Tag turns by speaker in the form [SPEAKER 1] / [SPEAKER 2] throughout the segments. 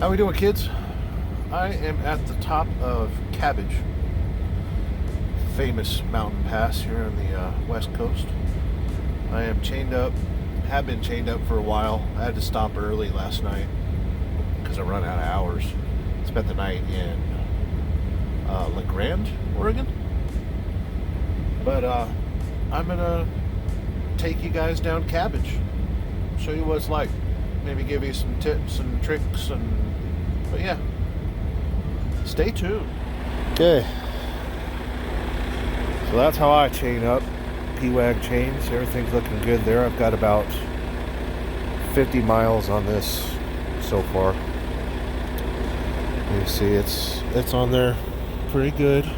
[SPEAKER 1] How we doing, kids? I am at the top of Cabbage, famous mountain pass here on the west coast. I am chained up, have been chained up for a while. I had to stop early last night because I run out of hours. Spent the night in La Grande, Oregon. But I'm gonna take you guys down Cabbage, show you what it's like, maybe give you some tips and tricks, but yeah, stay tuned. Okay, so that's how I chain up. P-Wag chains, everything's looking good there. I've got about 50 miles on this so far. You see it's on there pretty good.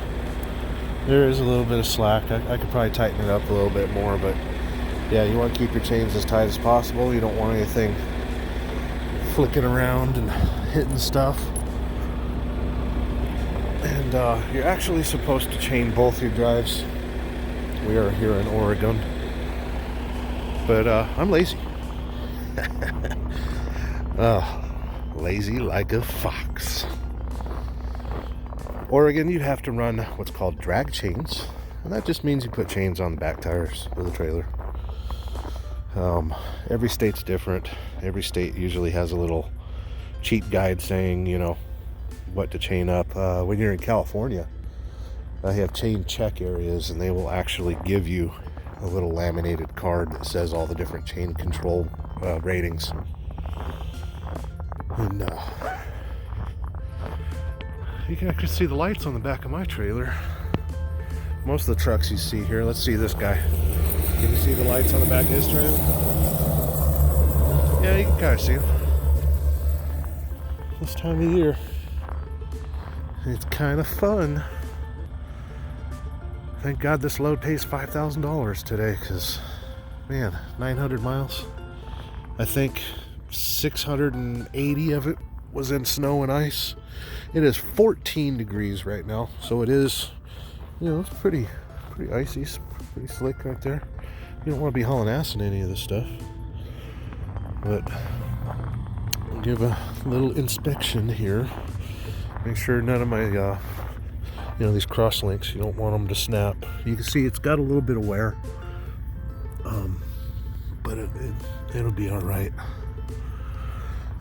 [SPEAKER 1] There is a little bit of slack. I could probably tighten it up a little bit more, but yeah, you want to keep your chains as tight as possible. You don't want anything flicking around and hitting stuff. And you're actually supposed to chain both your drives. We are here in Oregon, but I'm lazy. Lazy like a fox. Oregon, you have to run what's called drag chains, and that just means you put chains on the back tires of the trailer. Every state's different. Every state usually has a little cheat guide saying, you know, what to chain up. When you're in California, they have chain check areas, and they will actually give you a little laminated card that says all the different chain control ratings. And you can actually see the lights on the back of my trailer. Most of the trucks you see here, let's see this guy. Can you see the lights on the back of his trailer? Yeah, you can kind of see them. This time of year, it's kind of fun. Thank God this load pays $5,000 today, because, man, 900 miles. I think 680 of it was in snow and ice. It is 14 degrees right now, so it is, you know, it's pretty icy, it's pretty slick right there. You don't want to be hauling ass in any of this stuff. But I'll give a little inspection here. Make sure none of my, these cross links, you don't want them to snap. You can see it's got a little bit of wear, but it'll be all right.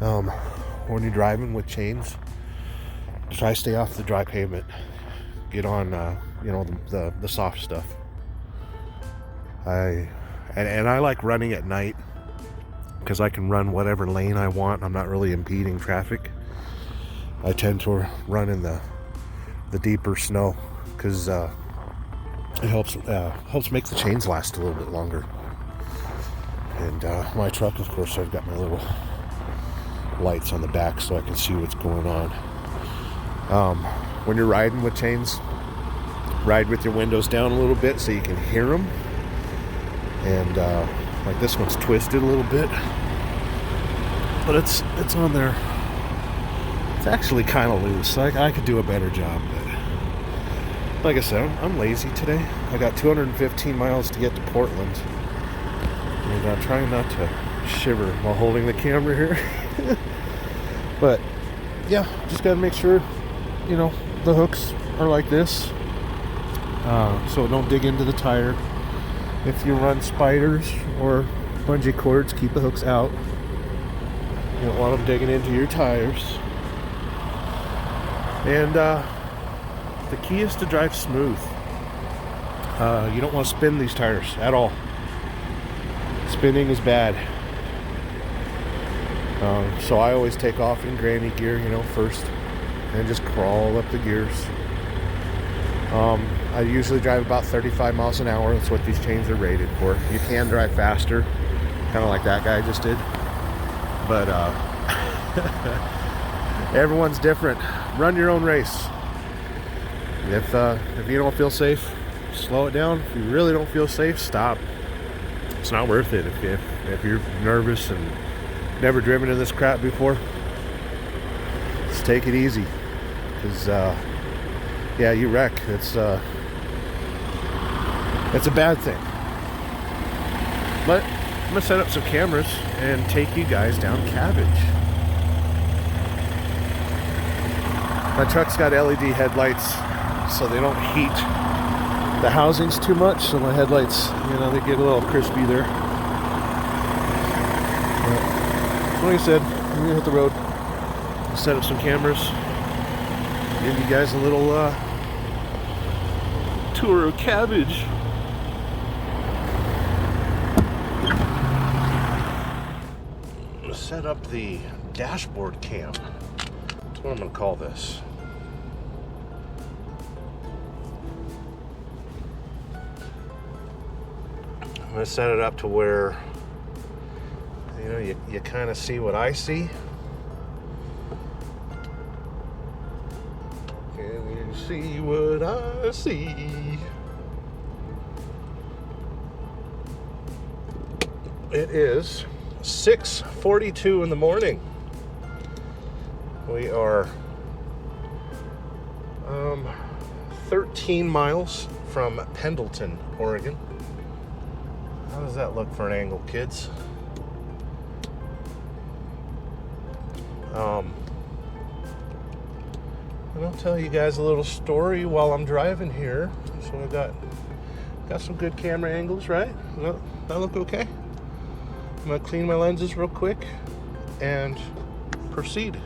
[SPEAKER 1] When you're driving with chains, try to stay off the dry pavement. Get on, the soft stuff. I like running at night because I can run whatever lane I want. I'm not really impeding traffic. I tend to run in the deeper snow because it helps make the chains last a little bit longer. And my truck, of course, I've got my little lights on the back so I can see what's going on. When you're riding with chains, ride with your windows down a little bit so you can hear them. And like this one's twisted a little bit, but it's on there. It's actually kind of loose. I could do a better job, but like I said, I'm lazy today. I got 215 miles to get to Portland, and I'm trying not to shiver while holding the camera here. But yeah, just gotta make sure, the hooks are like this, so don't dig into the tire. If you run spiders or bungee cords, keep the hooks out. You don't want them digging into your tires. And the key is to drive smooth. You don't want to spin these tires at all. Spinning is bad. So I always take off in granny gear, first, and just crawl up the gears. I usually drive about 35 miles an hour. That's what these chains are rated for. You can drive faster, kind of like that guy just did. But everyone's different. Run your own race. If you don't feel safe, slow it down. If you really don't feel safe, stop. It's not worth it. If you're nervous and never driven in this crap before, just take it easy. Because you wreck. It's a bad thing. But I'm gonna set up some cameras and take you guys down Cabbage. My truck's got LED headlights, so they don't heat the housings too much, so my headlights, you know, they get a little crispy there. But, like I said, I'm gonna hit the road, set up some cameras, give you guys a little tour of Cabbage. I'm gonna set up the dashboard cam. That's what I'm gonna call this. I'm gonna set it up to where, you know, you kind of see what I see. Can you see what I see? It is 6:42 in the morning. We are 13 miles from Pendleton, Oregon. How does that look for an angle, kids? And I'll tell you guys a little story while I'm driving here. So I got some good camera angles, right? That look okay? I'm gonna clean my lenses real quick and proceed.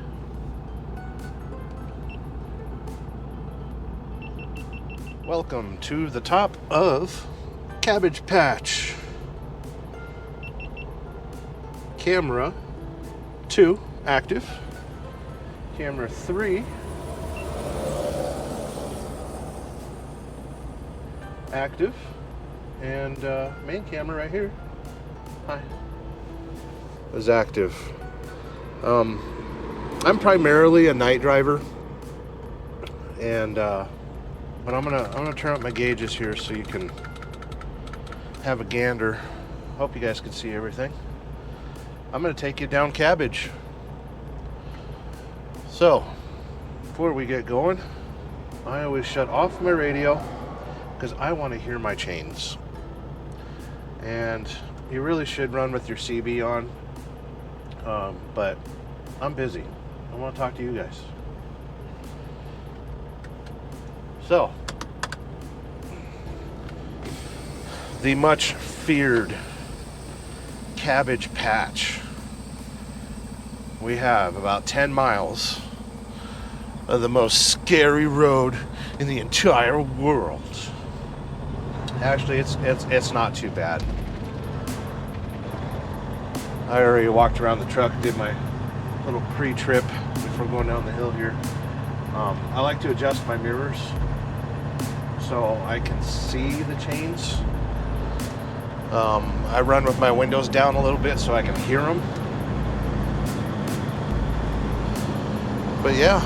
[SPEAKER 1] Welcome to the top of Cabbage Patch. Camera 2 active. Camera 3 active. And main camera right here. Hi. Is active. I'm primarily a night driver, and but I'm gonna turn up my gauges here so you can have a gander. Hope you guys can see everything. I'm gonna take you down Cabbage. So before we get going, I always shut off my radio because I want to hear my chains. And you really should run with your CB on, but I'm busy. I want to talk to you guys. So, the much feared Cabbage Patch. We have about 10 miles of the most scary road in the entire world. Actually, it's not too bad. I already walked around the truck, did my little pre-trip before going down the hill here. I like to adjust my mirrors so I can see the chains. I run with my windows down a little bit so I can hear them. But yeah,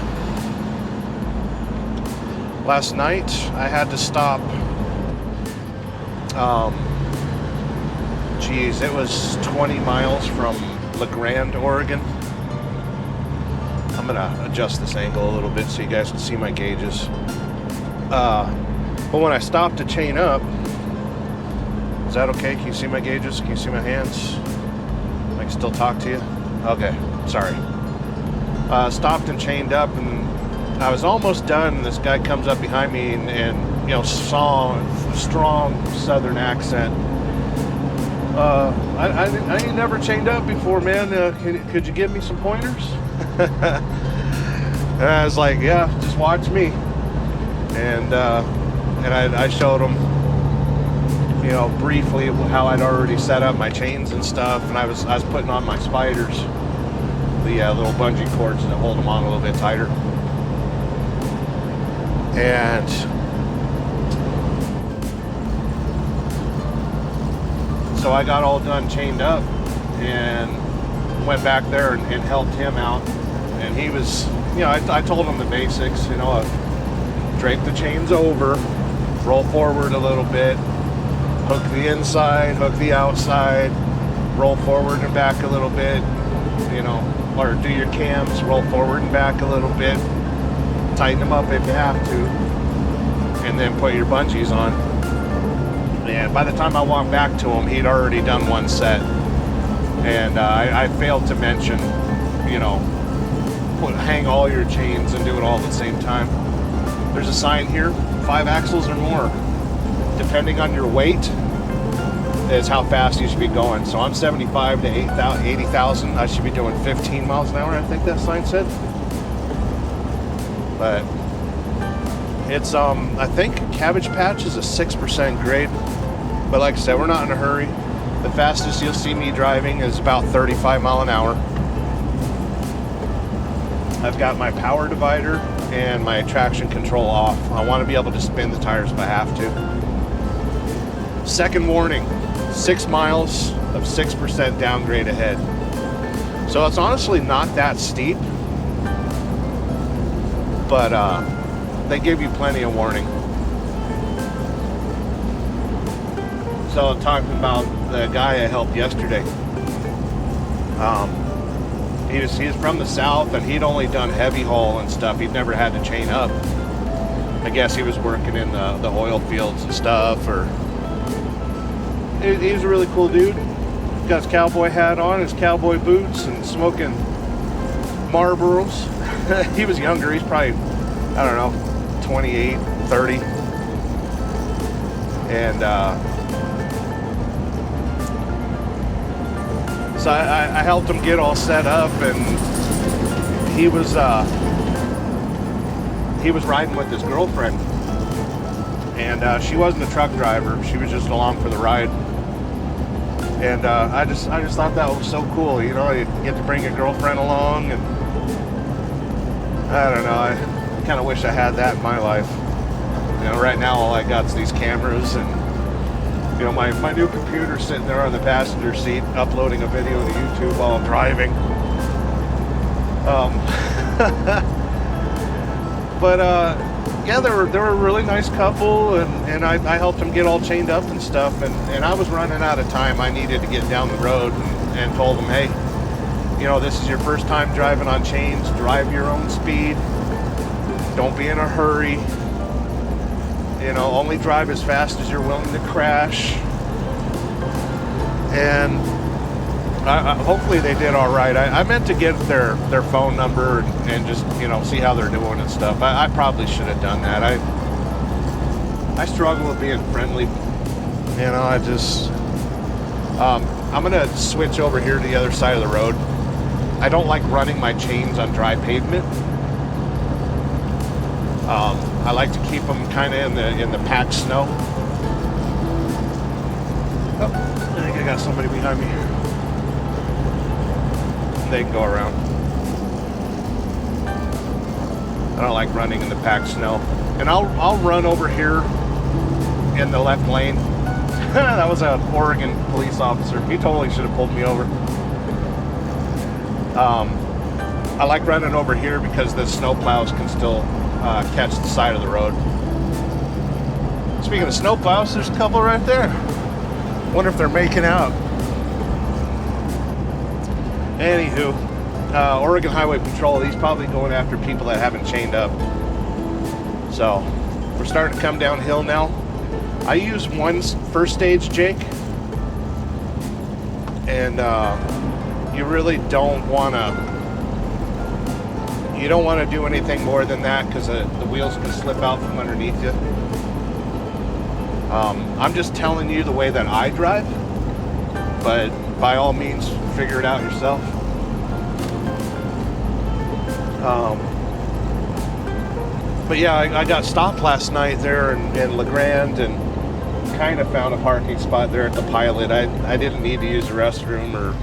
[SPEAKER 1] last night I had to stop. Geez, it was 20 miles from La Grande, Oregon. I'm gonna adjust this angle a little bit so you guys can see my gauges. But when I stopped to chain up, is that okay? Can you see my gauges? Can you see my hands? I can still talk to you? Okay, sorry. Stopped and chained up, and I was almost done, and this guy comes up behind me and you know, strong southern accent. I ain't never chained up before, man. Could you give me some pointers? And I was like, yeah, just watch me. And I showed him, you know, briefly how I'd already set up my chains and stuff, and I was putting on my spiders, the little bungee cords that hold them on a little bit tighter. And so I got all done chained up and went back there and helped him out. And he was, you know, I told him the basics, you know, drape the chains over, roll forward a little bit, hook the inside, hook the outside, roll forward and back a little bit, you know, or do your cams, roll forward and back a little bit, tighten them up if you have to, and then put your bungees on. And by the time I walked back to him, he'd already done one set. And I failed to mention, you know, hang all your chains and do it all at the same time. There's a sign here, 5 axles or more, depending on your weight, is how fast you should be going. So I'm 75 to 80,000. I should be doing 15 miles an hour, I think that sign said. But it's, I think Cabbage Patch is a 6% grade. But like I said, we're not in a hurry. The fastest you'll see me driving is about 35 mile an hour. I've got my power divider and my traction control off. I want to be able to spin the tires if I have to. Second warning, 6 miles of 6% downgrade ahead. So it's honestly not that steep, but they give you plenty of warning. So talking about the guy I helped yesterday. He's from the south, and he'd only done heavy haul and stuff. He'd never had to chain up. I guess he was working in the oil fields and stuff, or he's a really cool dude. Got his cowboy hat on, his cowboy boots, and smoking Marlboros. He was younger. He's probably, I don't know, 28, 30. And so I helped him get all set up, and he was riding with his girlfriend, and she wasn't a truck driver. She was just along for the ride. And I just thought that was so cool, you know. You get to bring your girlfriend along, and I don't know. I kind of wish I had that in my life. You know, right now all I got is these cameras, and you know, my new computer sitting there on the passenger seat, uploading a video to YouTube while I'm driving. But yeah, they were a really nice couple, and I helped them get all chained up and stuff, and I was running out of time. I needed to get down the road, and told them, hey, you know, this is your first time driving on chains. Drive your own speed. Don't be in a hurry. You know, only drive as fast as you're willing to crash. And hopefully they did all right. I meant to get their phone number and just, you know, see how they're doing and stuff. I probably should have done that. I struggle with being friendly. You know, I just... I'm going to switch over here to the other side of the road. I don't like running my chains on dry pavement. I like to keep them kind of in the packed snow. Oh, I think I got somebody behind me here. They can go around. I don't like running in the packed snow. And I'll run over here in the left lane. That was an Oregon police officer. He totally should have pulled me over. I like running over here because the snow plows can still catch the side of the road. Speaking of snow plows, there's a couple right there. Wonder if they're making out. Anywho, Oregon Highway Patrol, he's probably going after people that haven't chained up. So, we're starting to come downhill now. I use one first stage, Jake. And you really don't want to... You don't want to do anything more than that, because the wheels can slip out from underneath you. I'm just telling you the way that I drive, but by all means, figure it out yourself. But yeah, I got stopped last night there in LeGrand, and kind of found a parking spot there at the Pilot. I didn't need to use the restroom or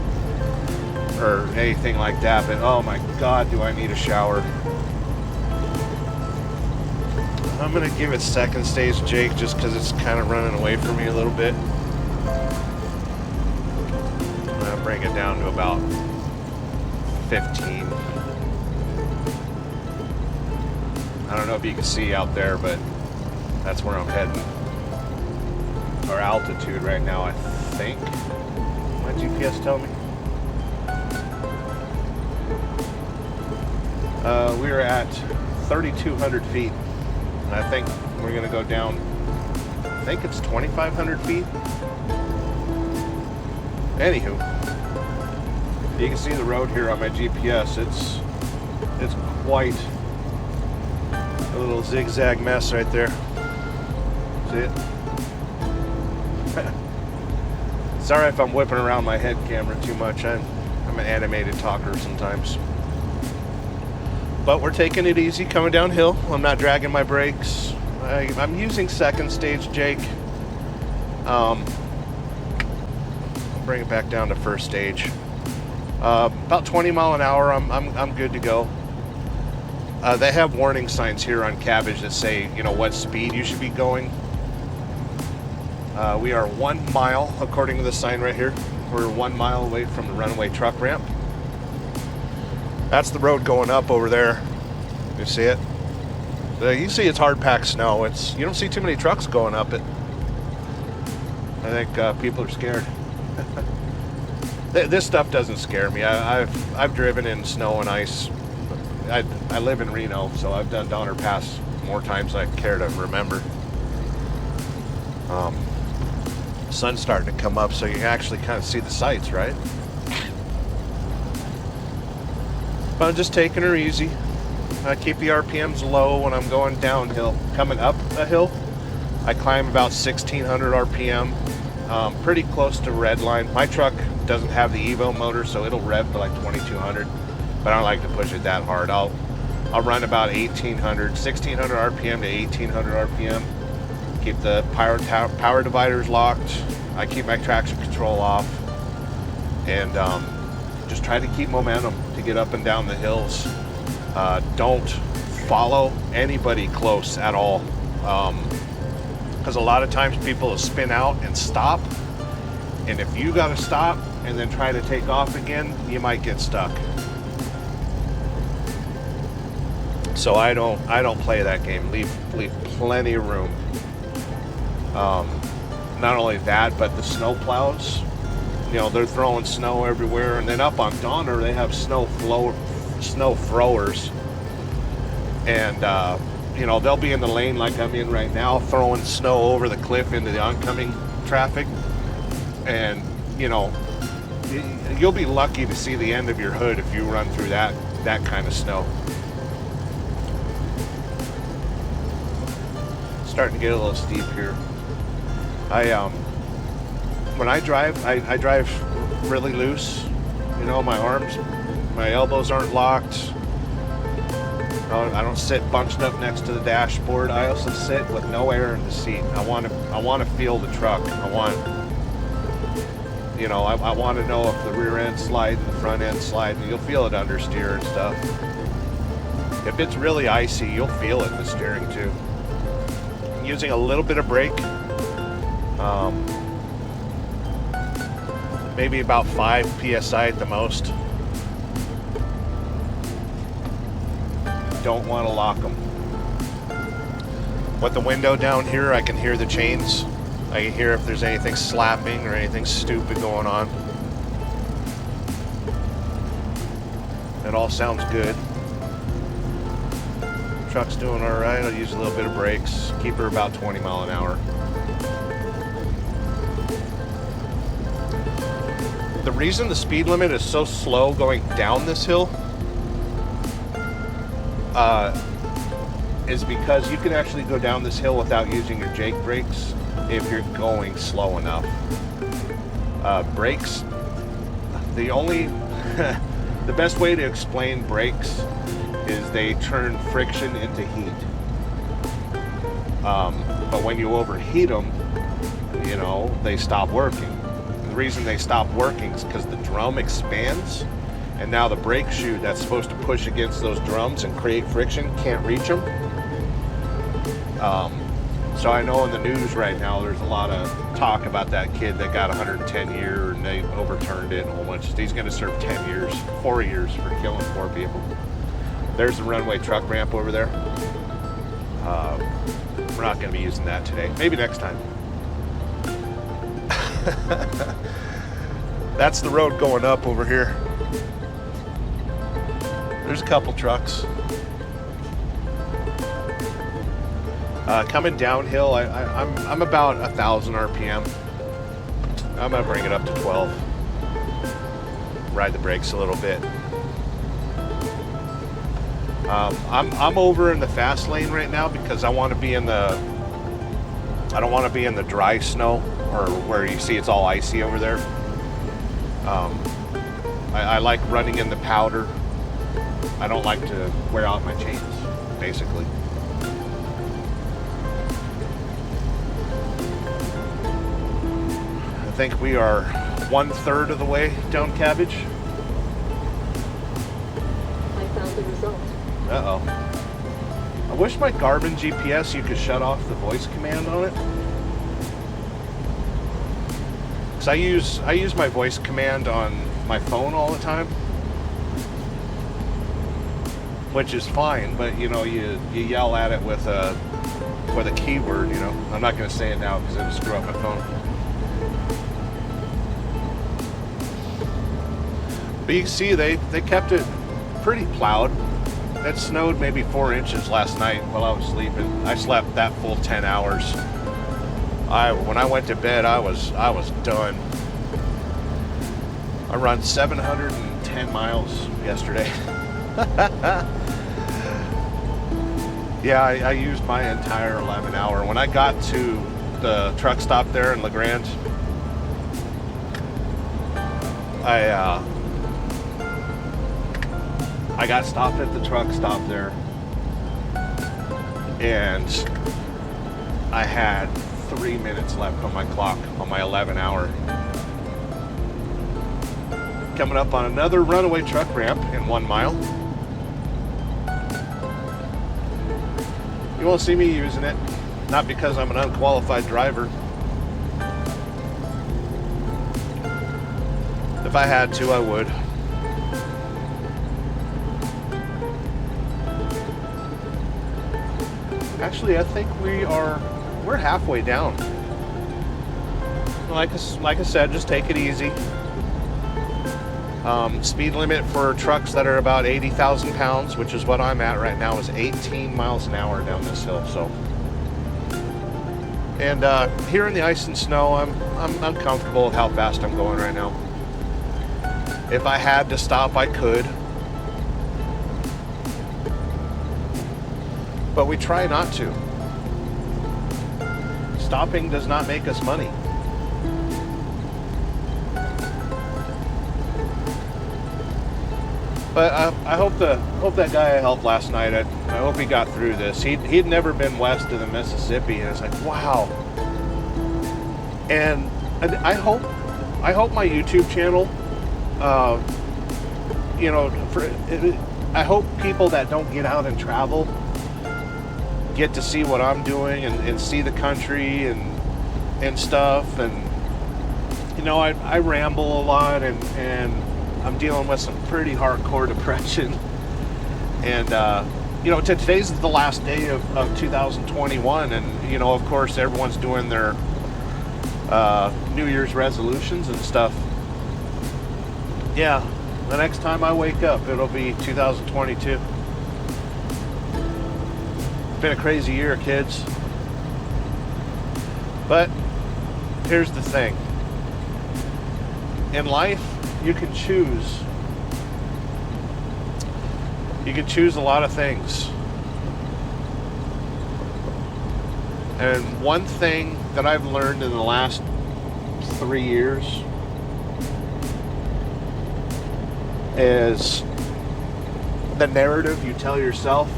[SPEAKER 1] anything like that, but oh my god, do I need a shower. I'm gonna give it second stage, Jake, just because it's kind of running away from me a little bit. I'm gonna bring it down to about 15. I don't know if you can see out there, but that's where I'm heading. Our altitude right now, I think. My GPS tell me. We're at 3,200 feet. And I think we're going to go down, I think it's 2,500 feet. Anywho, you can see the road here on my GPS. It's quite a little zigzag mess right there. See it? Sorry if I'm whipping around my head camera too much. I'm an animated talker sometimes. But we're taking it easy coming downhill. I'm not dragging my brakes. I'm using second stage Jake. I'll bring it back down to first stage. About 20 mile an hour, I'm good to go. They have warning signs here on Cabbage that say, you know, what speed you should be going. We are 1 mile, according to the sign right here. We're 1 mile away from the runaway truck ramp. That's the road going up over there. You see it? You see it's hard packed snow. You don't see too many trucks going up it. I think people are scared. This stuff doesn't scare me. I've driven in snow and ice. I live in Reno, so I've done Donner Pass more times than I care to remember. Sun's starting to come up, so you can actually kind of see the sights, right? But I'm just taking her easy. I keep the RPMs low when I'm going downhill. Coming up a hill, I climb about 1600 RPM, pretty close to red line. My truck doesn't have the Evo motor, so it'll rev to like 2200, but I don't like to push it that hard. I'll run about 1600 RPM to 1800 RPM. Keep the power dividers locked. I keep my traction control off, and just try to keep momentum to get up and down the hills. Don't follow anybody close at all, because a lot of times people will spin out and stop, and if you got to stop and then try to take off again, you might get stuck. So I don't play that game. Leave plenty of room. Not only that, but the snow plows, you know, they're throwing snow everywhere. And then up on Donner, they have snow throwers. And, you know, they'll be in the lane like I'm in right now, throwing snow over the cliff into the oncoming traffic. And, you know, you'll be lucky to see the end of your hood if you run through that kind of snow. Starting to get a little steep here. When I drive, I drive really loose. You know, my arms, my elbows aren't locked. I don't sit bunched up next to the dashboard. I also sit with no air in the seat. I want to feel the truck. I want to know if the rear end slide and the front end slide. And you'll feel it understeer and stuff. If it's really icy, you'll feel it in the steering too. Using a little bit of brake, maybe about 5 psi at the most. Don't want to lock them. With the window down here, I can hear the chains. I can hear if there's anything slapping or anything stupid going on. It all sounds good. Truck's doing all right. I'll use a little bit of brakes. Keep her about 20 mile an hour. The reason the speed limit is so slow going down this hill is because you can actually go down this hill without using your Jake brakes if you're going slow enough. Brakes, the best way to explain brakes is they turn friction into heat. But when you overheat them, you know, they stop working. The reason they stop working is because the drum expands, and now the brake shoe that's supposed to push against those drums and create friction can't reach them. So I know in the news right now there's a lot of talk about that kid that got 110 year and they overturned it and a whole bunch. He's going to serve 4 years for killing 4 people. There's the runway truck ramp over there. We're not going to be using that today. Maybe next time. That's the road going up over here. There's a couple trucks. Coming downhill, I'm about 1,000 RPM. I'm going to bring it up to 12. Ride the brakes a little bit. I'm over in the fast lane right now because I want to be in the. I don't want to be in the dry snow or where you see it's all icy over there. I like running in the powder. I don't like to wear out my chains, basically. I think we are 1/3 of the way down Cabbage.
[SPEAKER 2] I found the result.
[SPEAKER 1] Uh-oh. I wish my Garmin GPS you could shut off the voice command on it. Cause I use my voice command on my phone all the time, which is fine. But you know, you yell at it with a keyword. You know, I'm not going to say it now because it'll screw up my phone. But you can see they kept it pretty plowed. It snowed maybe 4 inches last night while I was sleeping. I slept that full 10 hours. When I went to bed, I was done. I run 710 miles yesterday. Yeah, I used my entire 11 hour. When I got to the truck stop there in La Grande, I got stopped at the truck stop there, and I had 3 minutes left on my clock on my 11 hour. Coming up on another runaway truck ramp in 1 mile. You won't see me using it, not because I'm an unqualified driver. If I had to, I would. Actually, I think we're halfway down. Like I said, just take it easy. Speed limit for trucks that are about 80,000 pounds, which is what I'm at right now, is 18 miles an hour down this hill. So, and here in the ice and snow, I'm comfortable with how fast I'm going right now. If I had to stop, I could. But we try not to. Stopping does not make us money. But I hope that guy I helped last night, I hope he got through this. He'd never been west of the Mississippi, and it's like, wow. And I hope my YouTube channel, you know, I hope people that don't get out and travel get to see what I'm doing and see the country and stuff. And you know, I ramble a lot, and I'm dealing with some pretty hardcore depression. And you know, today's the last day of 2021, and you know, of course, everyone's doing their New Year's resolutions and stuff. Yeah, the next time I wake up, it'll be 2022. It's been a crazy year, kids. But here's the thing. In life, you can choose. You can choose a lot of things. And one thing that I've learned in the last 3 years is the narrative you tell yourself.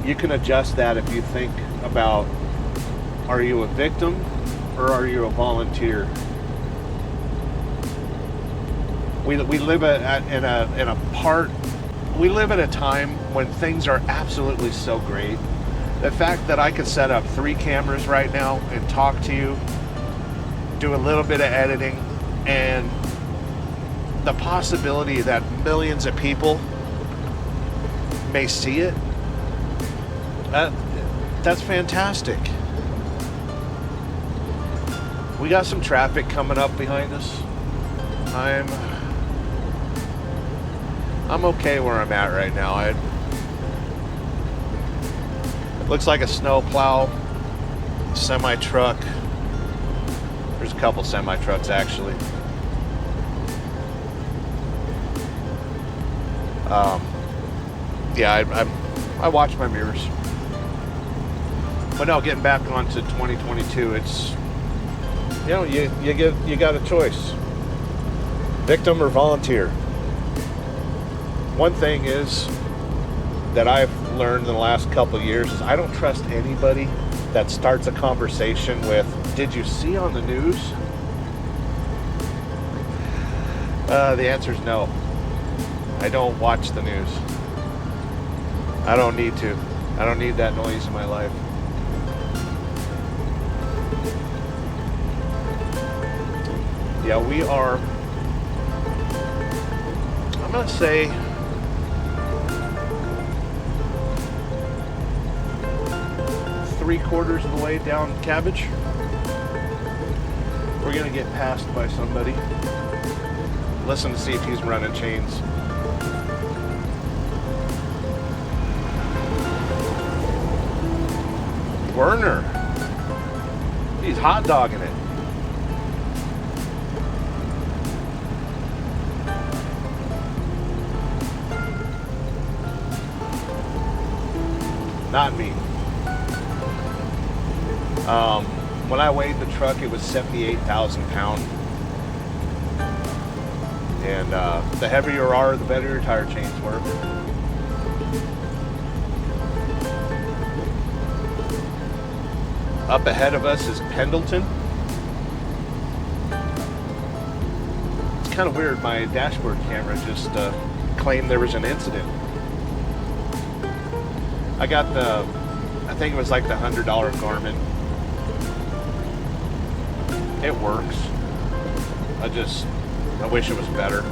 [SPEAKER 1] You can adjust that if you think about, are you a victim or are you a volunteer? We live in a time when things are absolutely so great. The fact that I could set up 3 cameras right now and talk to you, do a little bit of editing, and the possibility that millions of people may see it, that's fantastic. We got some traffic coming up behind us. I'm okay where I'm at right now. It looks like a snow plow, semi truck. There's a couple semi trucks actually. Yeah, I watch my mirrors. But no, getting back onto 2022, it's, you know, you got a choice. Victim or volunteer. One thing is that I've learned in the last couple of years is I don't trust anybody that starts a conversation with, "Did you see on the news?" The answer is no. I don't watch the news. I don't need to. I don't need that noise in my life. Yeah, we are, I'm going to say, three-quarters of the way down Cabbage. We're going to get passed by somebody. Listen to see if he's running chains. Werner. He's hot dogging it. Not me. When I weighed the truck, it was 78,000 pounds. And the heavier you are, the better your tire chains work. Up ahead of us is Pendleton. It's kind of weird. My dashboard camera just claimed there was an incident. I got I think it was like the $100 Garmin. It works. I wish it was better.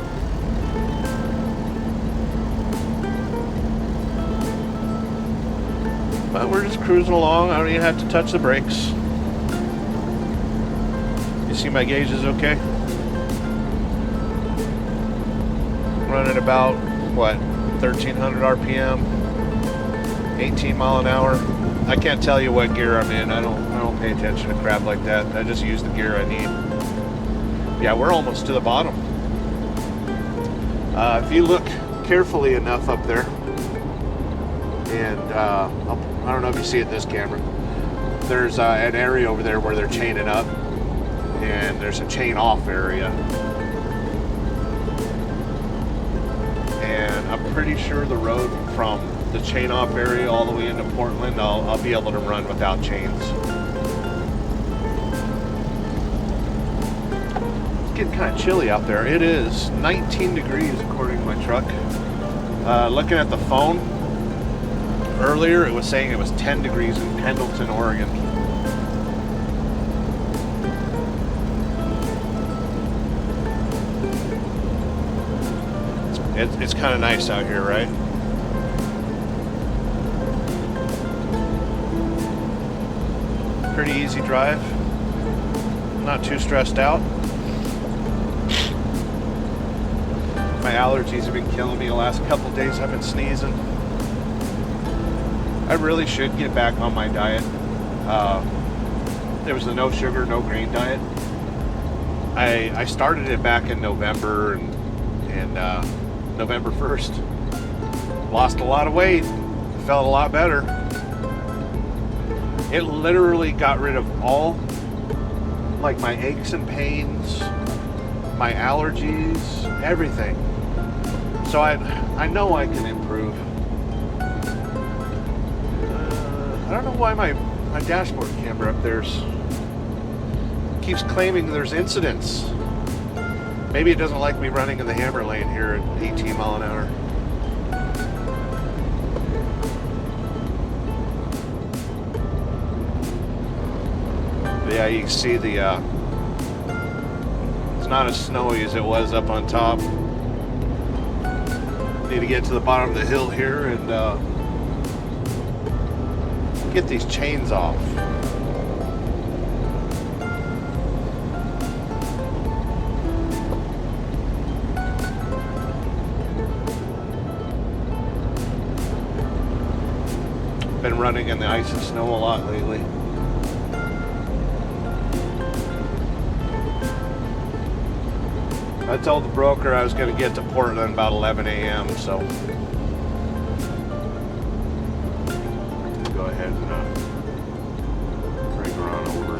[SPEAKER 1] But we're just cruising along. I don't even have to touch the brakes. You see my gauge is okay? Running about, what, 1,300 RPM, 18 mile an hour. I can't tell you what gear I'm in. I don't pay attention to crap like that. I just use the gear I need. Yeah, we're almost to the bottom. If you look carefully enough up there, and I don't know if you see it in this camera, there's an area over there where they're chaining up, and there's a chain off area. And I'm pretty sure the road from the chain off area all the way into Portland, I'll be able to run without chains. It's getting kind of chilly out there. It is 19 degrees according to my truck. Looking at the phone, earlier it was saying it was 10 degrees in Pendleton, Oregon. It's kind of nice out here, right? Pretty easy drive. Not too stressed out. My allergies have been killing me the last couple days. I've been sneezing. I really should get back on my diet. There was the no sugar, no grain diet. I started it back in November and November 1st. Lost a lot of weight. Felt a lot better. It literally got rid of all, like, my aches and pains, my allergies, everything. So I know I can improve. I don't know why my dashboard camera up there keeps claiming there's incidents. Maybe it doesn't like me running in the hammer lane here at 18 mile an hour. But yeah, you can see it's not as snowy as it was up on top. Need to get to the bottom of the hill here and get these chains off. Been running in the ice and snow a lot lately. I told the broker I was going to get to Portland about 11 a.m. So go ahead and bring her on over.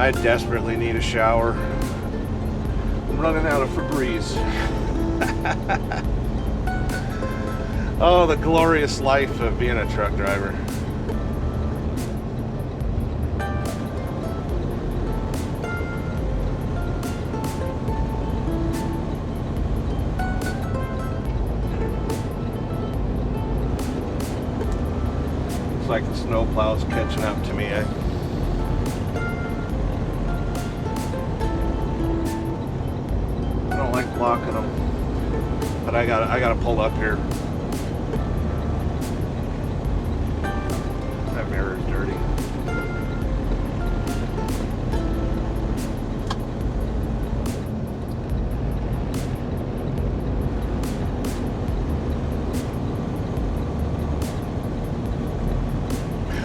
[SPEAKER 1] I desperately need a shower. I'm running out of Febreze. Oh, the glorious life of being a truck driver. It's like the snowplow's catching up to me. I don't like blocking them, but I gotta pull up here. That mirror is dirty.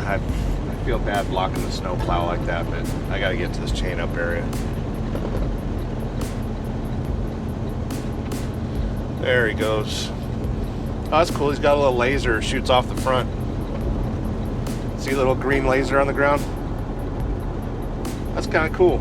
[SPEAKER 1] I feel bad blocking the snowplow like that, but I gotta get to this chain up area. There he goes. Oh, that's cool. He's got a little laser, shoots off the front. See a little green laser on the ground? That's kind of cool.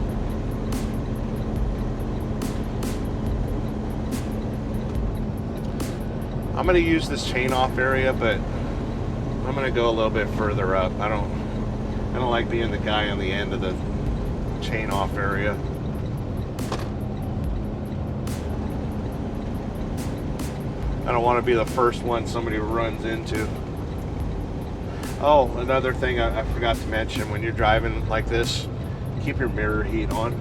[SPEAKER 1] I'm going to use this chain off area, but I'm going to go a little bit further up. I don't like being the guy on the end of the chain off area. I don't want to be the first one somebody runs into. Oh, another thing I forgot to mention, when you're driving like this, keep your mirror heat on.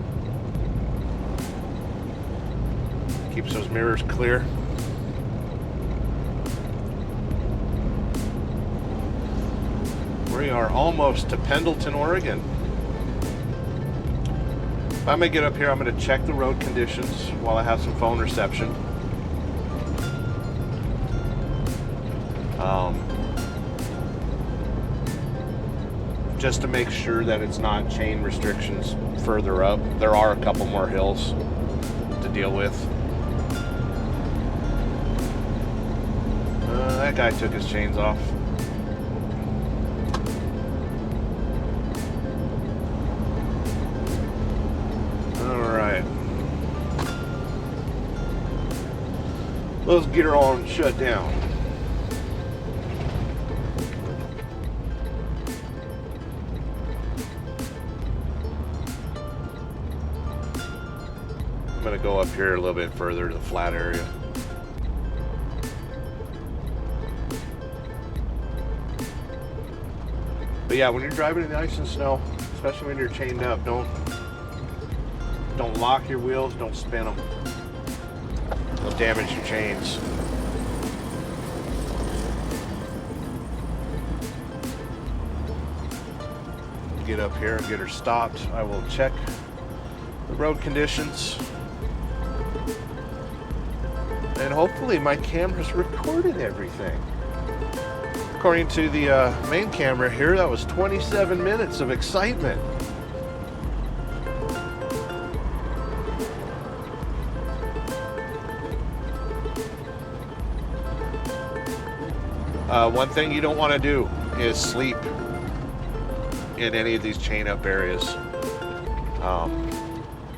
[SPEAKER 1] Keeps those mirrors clear. We are almost to Pendleton, Oregon. If I'm going to get up here, I'm going to check the road conditions while I have some phone reception. Just to make sure that it's not chain restrictions further up. There are a couple more hills to deal with. That guy took his chains off. Alright. Let's get her on shut down. I'm going to go up here a little bit further to the flat area. But yeah, when you're driving in the ice and snow, especially when you're chained up, don't lock your wheels, don't spin them. They'll damage your chains. Get up here and get her stopped. I will check the road conditions. And hopefully my camera's recorded everything. According to the main camera here, that was 27 minutes of excitement. One thing you don't want to do is sleep in any of these chain up areas.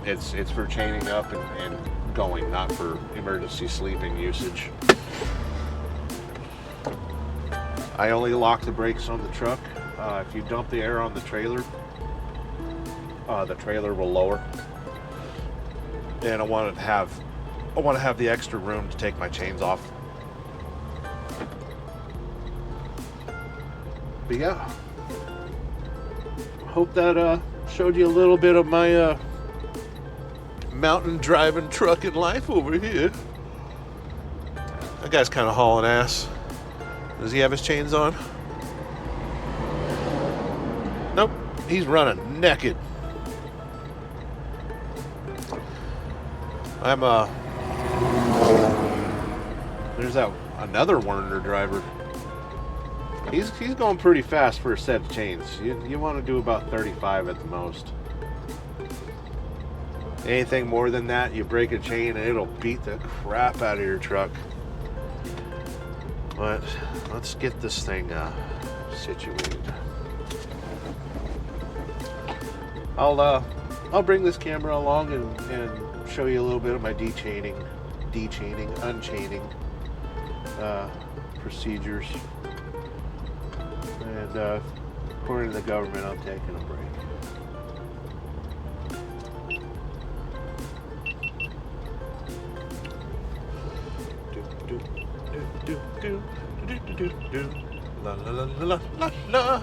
[SPEAKER 1] It's for chaining up and going, not for emergency sleeping usage. I only lock the brakes on the truck. If you dump the air on the trailer will lower. And I want to have the extra room to take my chains off. But yeah, hope that showed you a little bit of my mountain driving trucking life over here. That guy's kind of hauling ass. Does he have his chains on? Nope, he's running naked. There's that another Werner driver. He's going pretty fast for a set of chains. You want to do about 35 at the most. Anything more than that, you break a chain and it'll beat the crap out of your truck. But let's get this thing situated. I'll bring this camera along and show you a little bit of my unchaining procedures. And according to the government, I'm taking a break. La la la la la la.